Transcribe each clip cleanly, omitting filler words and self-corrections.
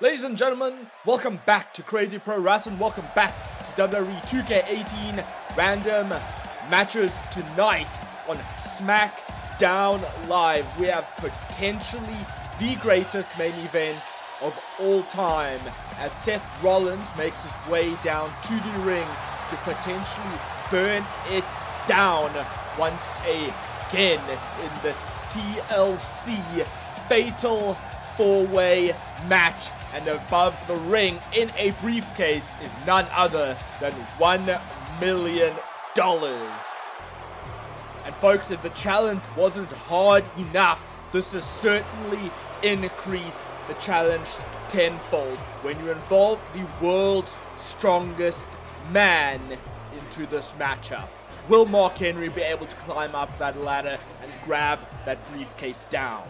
Ladies and gentlemen, welcome back to Crazy Pro-Wrasslin. Welcome back to WWE 2K18 random matches tonight on SmackDown Live. We have potentially the greatest main event of all time as Seth Rollins makes his way down to the ring to potentially burn it down once again in this TLC fatal four-way match. And above the ring in a briefcase is none other than $1 million. And folks, if the challenge wasn't hard enough, this has certainly increased the challenge tenfold when you involve the world's strongest man into this matchup. Will Mark Henry be able to climb up that ladder and grab that briefcase down?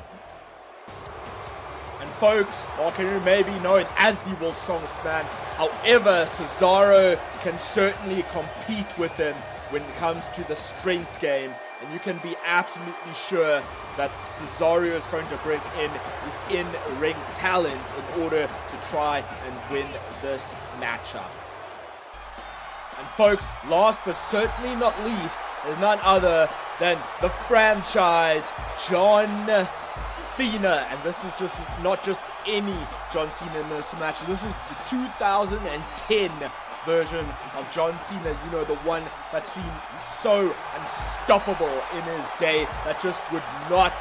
And folks, Mark Henry may be known as the world's strongest man. However, Cesaro can certainly compete with him when it comes to the strength game. And you can be absolutely sure that Cesaro is going to bring in his in-ring talent in order to try and win this matchup. And folks, last but certainly not least, is none other than the franchise, John Cena. And this is just not just any John Cena in this match. This is the 2010 version of John Cena. You know, the one that seemed so unstoppable in his day that just would not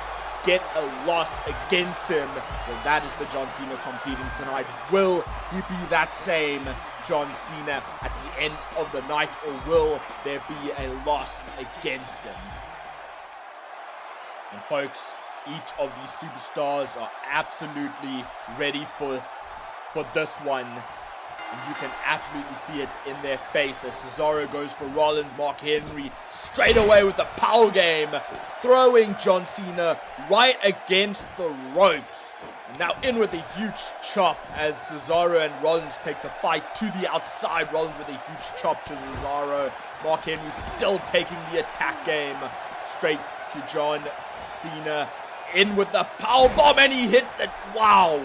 get a loss against him. Well, that is the John Cena competing tonight. Will he be that same John Cena at the end of the night, or will there be a loss against him? And folks, each of these superstars are absolutely ready for this one. And you can absolutely see it in their face as Cesaro goes for Rollins. Mark Henry straight away with the power game, throwing John Cena right against the ropes. And now in with a huge chop as Cesaro and Rollins take the fight to the outside. Rollins with a huge chop to Cesaro. Mark Henry still taking the attack game straight to John Cena. In with the power bomb, and he hits it. Wow.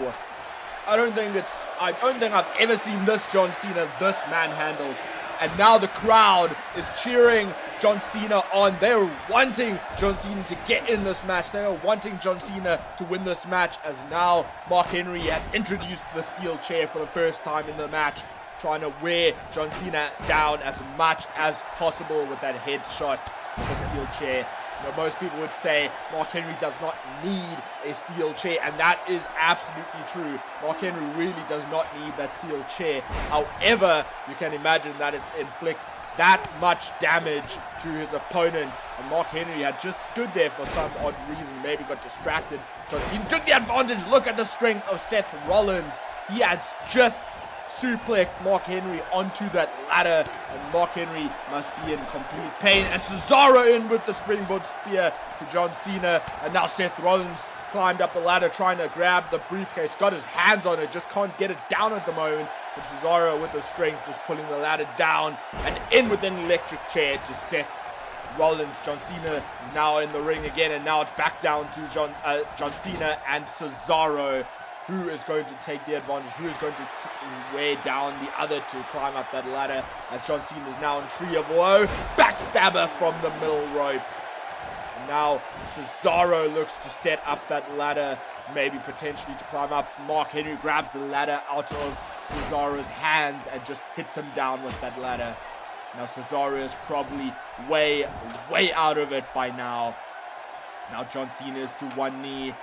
I don't think I've ever seen this John Cena this manhandled. And now the crowd is cheering John Cena on. They're wanting John Cena to get in this match. They are wanting John Cena to win this match, as now Mark Henry has introduced the steel chair for the first time in the match, trying to wear John Cena down as much as possible with that headshot, the steel chair. You know, most people would say Mark Henry does not need a steel chair, and that is absolutely true. Mark Henry really does not need that steel chair. However, you can imagine that it inflicts that much damage to his opponent, and Mark Henry had just stood there for some odd reason, maybe got distracted. John Cena took the advantage. Look at the strength of Seth Rollins. He has just suplexed Mark Henry onto that ladder, and Mark Henry must be in complete pain. And Cesaro in with the springboard spear to John Cena, and now Seth Rollins climbed up the ladder trying to grab the briefcase, got his hands on it, just can't get it down at the moment. But Cesaro with the strength just pulling the ladder down, and in with an electric chair to Seth Rollins. John Cena is now in the ring again, and now it's back down to John Cena and Cesaro. Who is going to take the advantage? Who is going to wear down the other to climb up that ladder? As John Cena is now in Tree of Woe. Backstabber from the middle rope. And now Cesaro looks to set up that ladder, maybe potentially to climb up. Mark Henry grabs the ladder out of Cesaro's hands and just hits him down with that ladder. Now Cesaro is probably way out of it by now. Now John Cena is to one knee.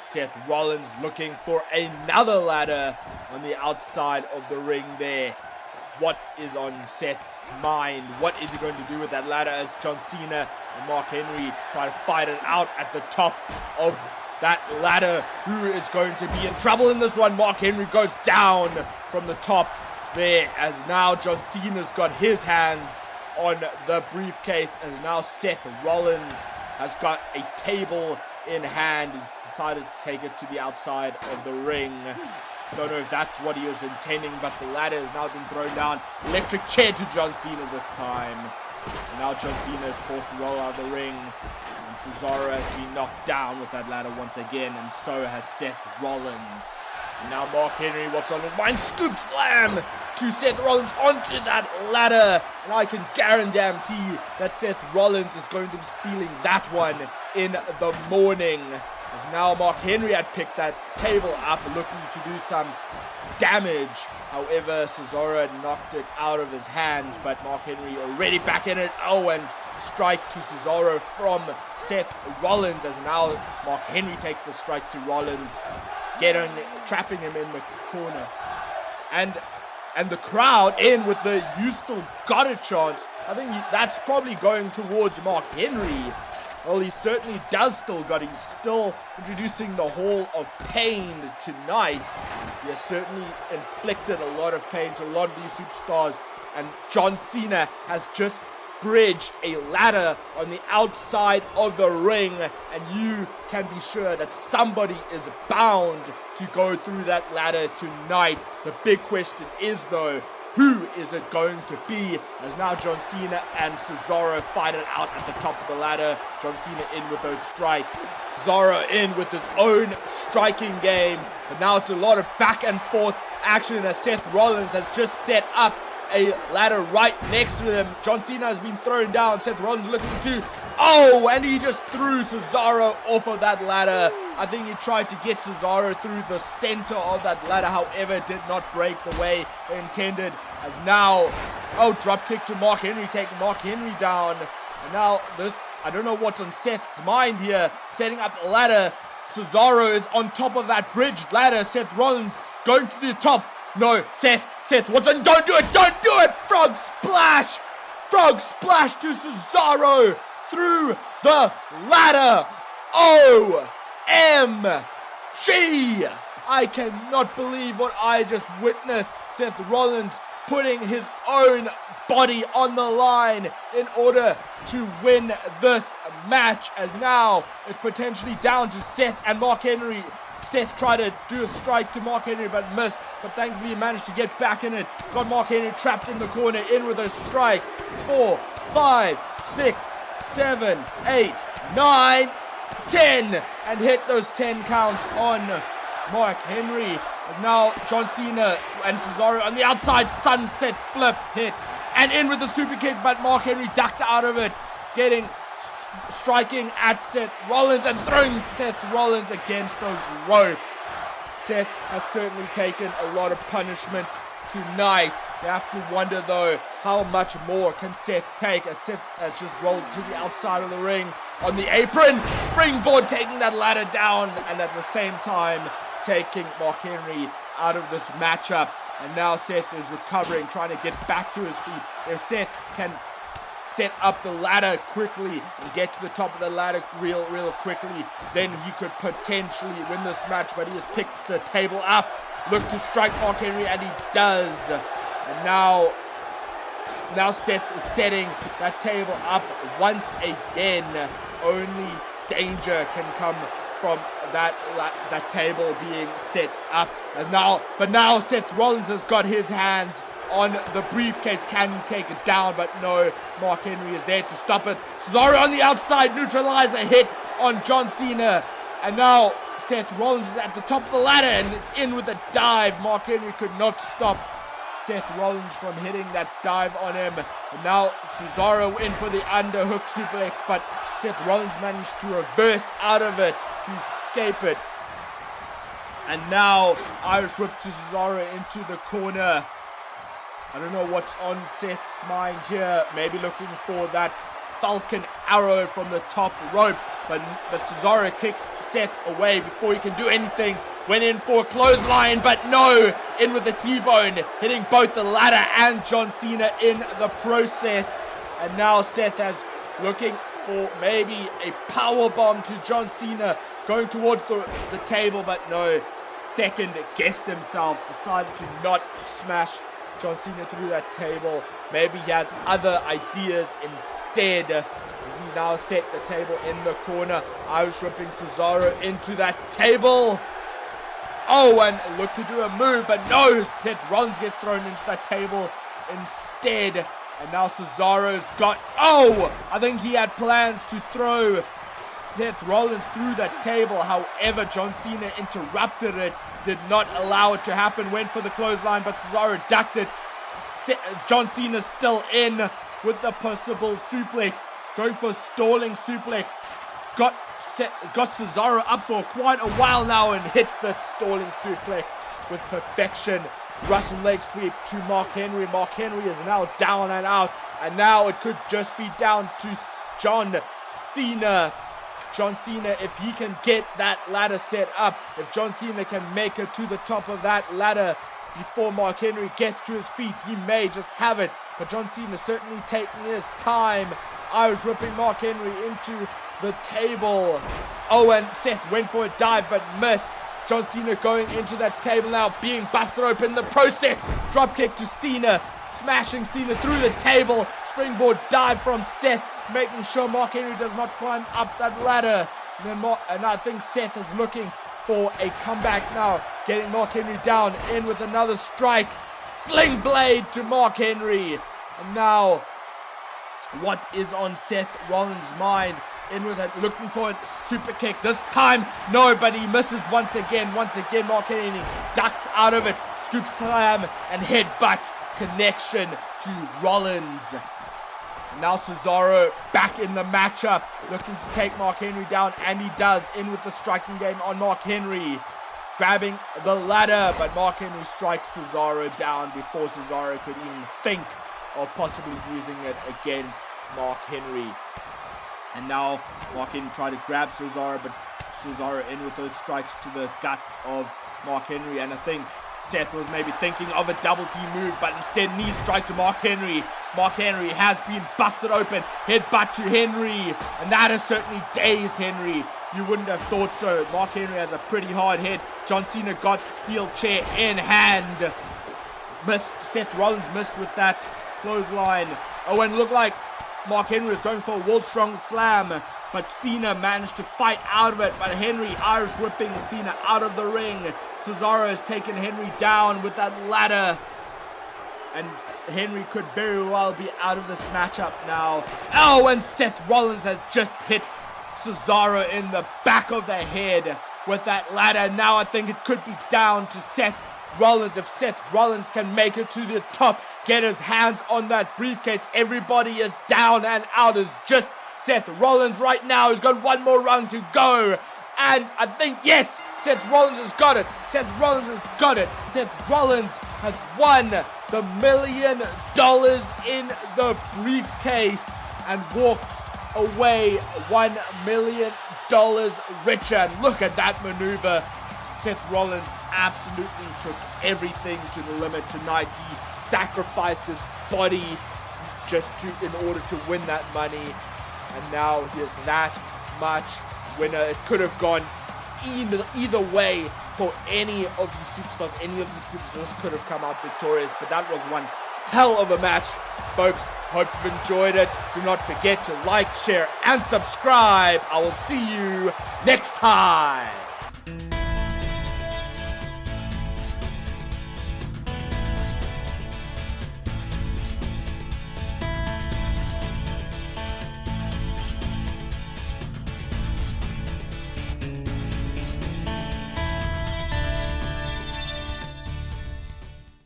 Seth Rollins looking for another ladder on the outside of the ring there. What is on Seth's mind? What is he going to do with that ladder as John Cena and Mark Henry try to fight it out at the top of that ladder? Who is going to be in trouble in this one? Mark Henry goes down from the top there, as now John Cena's got his hands on the briefcase, as now Seth Rollins has got a table in hand. He's decided to take it to the outside of the ring. Don't know if that's what he was intending, but the ladder has now been thrown down. Electric chair to John Cena this time. And now John Cena is forced to roll out of the ring. And Cesaro has been knocked down with that ladder once again, and so has Seth Rollins. Now Mark Henry, what's on his mind? Scoop slam to Seth Rollins onto that ladder. And I can guarantee that Seth Rollins is going to be feeling that one in the morning. As now Mark Henry had picked that table up, looking to do some damage. However, Cesaro had knocked it out of his hands, but Mark Henry already back in it. Oh, and strike to Cesaro from Seth Rollins, as now Mark Henry takes the strike to Rollins, trapping him in the corner. And the crowd in with the "you still got a chance." I think that's probably going towards Mark Henry. Well, he certainly does still got it. He's still introducing the Hall of Pain tonight. He has certainly inflicted a lot of pain to a lot of these superstars. And John Cena has just bridged a ladder on the outside of the ring. And you can be sure that somebody is bound to go through that ladder tonight. The big question is, though, who is it going to be? As now John Cena and Cesaro fight it out at the top of the ladder. John Cena in with those strikes. Cesaro in with his own striking game. But now it's a lot of back and forth action as Seth Rollins has just set up a ladder right next to him. John Cena has been thrown down. Seth Rollins looking to... Oh, and he just threw Cesaro off of that ladder. I think he tried to get Cesaro through the center of that ladder. However, it did not break the way intended. As now... Oh, drop kick to Mark Henry, taking Mark Henry down. And now this... I don't know what's on Seth's mind here. Setting up the ladder. Cesaro is on top of that bridged ladder. Seth Rollins going to the top. No, Seth, what's on? Don't do it! Don't do it! Frog splash! Frog splash to Cesaro through the ladder. OMG! I cannot believe what I just witnessed. Seth Rollins putting his own body on the line in order to win this match. And now it's potentially down to Seth and Mark Henry. Seth tried to do a strike to Mark Henry but missed, but thankfully he managed to get back in it. Got Mark Henry trapped in the corner, in with those strikes. 4, 5, 6, 7, 8, 9, 10, and hit those 10 counts on Mark Henry. And now John Cena and Cesaro on the outside, sunset flip hit, and in with the super kick, but Mark Henry ducked out of it, striking at Seth Rollins and throwing Seth Rollins against those ropes. Seth has certainly taken a lot of punishment tonight. You have to wonder, though, how much more can Seth take, as Seth has just rolled to the outside of the ring on the apron, springboard taking that ladder down, and at the same time taking Mark Henry out of this matchup. And now Seth is recovering, trying to get back to his feet. If Seth can set up the ladder quickly and get to the top of the ladder real quickly, then he could potentially win this match. But he has picked the table up, looked to strike Mark Henry, and he does. And now Seth is setting that table up once again. Only danger can come from that table being set up. But now Seth Rollins has got his hands on the briefcase. Can he take it down? But no, Mark Henry is there to stop it. Cesaro on the outside, neutralizer hit on John Cena. And now Seth Rollins is at the top of the ladder and in with a dive. Mark Henry could not stop Seth Rollins from hitting that dive on him. And now Cesaro in for the underhook suplex, but Seth Rollins managed to reverse out of it to escape it. And now Irish whip to Cesaro into the corner. I don't know what's on Seth's mind here. Maybe looking for that Falcon arrow from the top rope. But Cesaro kicks Seth away before he can do anything. Went in for a clothesline, but no. In with the T-bone, hitting both the ladder and John Cena in the process. And now Seth is looking for maybe a power bomb to John Cena, going towards the table, but no. Second guessed himself, decided to not smash John Cena through that table. Maybe he has other ideas instead. As he now set the table in the corner. Irish whipping Cesaro into that table. Oh, and look to do a move, but no. Seth Rollins gets thrown into that table instead. And now Cesaro's got... Oh! I think he had plans to throw Seth Rollins through that table. However, John Cena interrupted it, did not allow it to happen, went for the clothesline, but Cesaro ducked it. John Cena still in with the possible suplex, going for a stalling suplex. Got Cesaro up for quite a while now and hits the stalling suplex with perfection. Russian leg sweep to Mark Henry. Mark Henry is now down and out, and now it could just be down to John Cena. John Cena, if he can get that ladder set up, if John Cena can make it to the top of that ladder before Mark Henry gets to his feet, he may just have it. But John Cena certainly taking his time. Irish ripping Mark Henry into the table. Oh, and Seth went for a dive but missed. John Cena going into that table now, being busted open in the process. Dropkick to Cena, smashing Cena through the table. Springboard dive from Seth, making sure Mark Henry does not climb up that ladder. And I think Seth is looking for a comeback now, getting Mark Henry down, in with another strike. Sling blade to Mark Henry. And now, what is on Seth Rollins' mind? In with it, looking for a super kick. This time, no, but he misses once again. Once again, Mark Henry ducks out of it. Scoop slam and headbutt connection to Rollins. And now Cesaro back in the matchup, looking to take Mark Henry down, and he does, in with the striking game on Mark Henry. Grabbing the ladder, but Mark Henry strikes Cesaro down before Cesaro could even think of possibly using it against Mark Henry. And now Mark Henry tried to grab Cesaro, but Cesaro in with those strikes to the gut of Mark Henry. And I think Seth was maybe thinking of a double team move, but instead knee strike to Mark Henry. Mark Henry has been busted open. Headbutt to Henry, and that has certainly dazed Henry. You wouldn't have thought so. Mark Henry has a pretty hard hit. John Cena got the steel chair in hand. Missed. Seth Rollins missed with that clothesline. Oh, and it looked like Mark Henry was going for a world strong slam, but Cena managed to fight out of it. But Henry Irish whipping Cena out of the ring. Cesaro has taken Henry down with that ladder, and Henry could very well be out of this matchup now. Oh, and Seth Rollins has just hit Cesaro in the back of the head with that ladder. Now I think it could be down to Seth Rollins. If Seth Rollins can make it to the top, get his hands on that briefcase, everybody is down and out. Is just Seth Rollins right now. He's got one more run to go, and I think, yes, Seth Rollins has got it. Seth Rollins has got it. Seth Rollins has won the $1 million in the briefcase and walks away $1 million richer. And look at that maneuver. Seth Rollins absolutely took everything to the limit tonight. He sacrificed his body just in order to win that money, and now he is that much winner. It could have gone either way for any of these superstars. Any of these superstars could have come out victorious, but that was one hell of a match, folks. Hope you've enjoyed it. Do not forget to like, share, and subscribe. I will see you next time.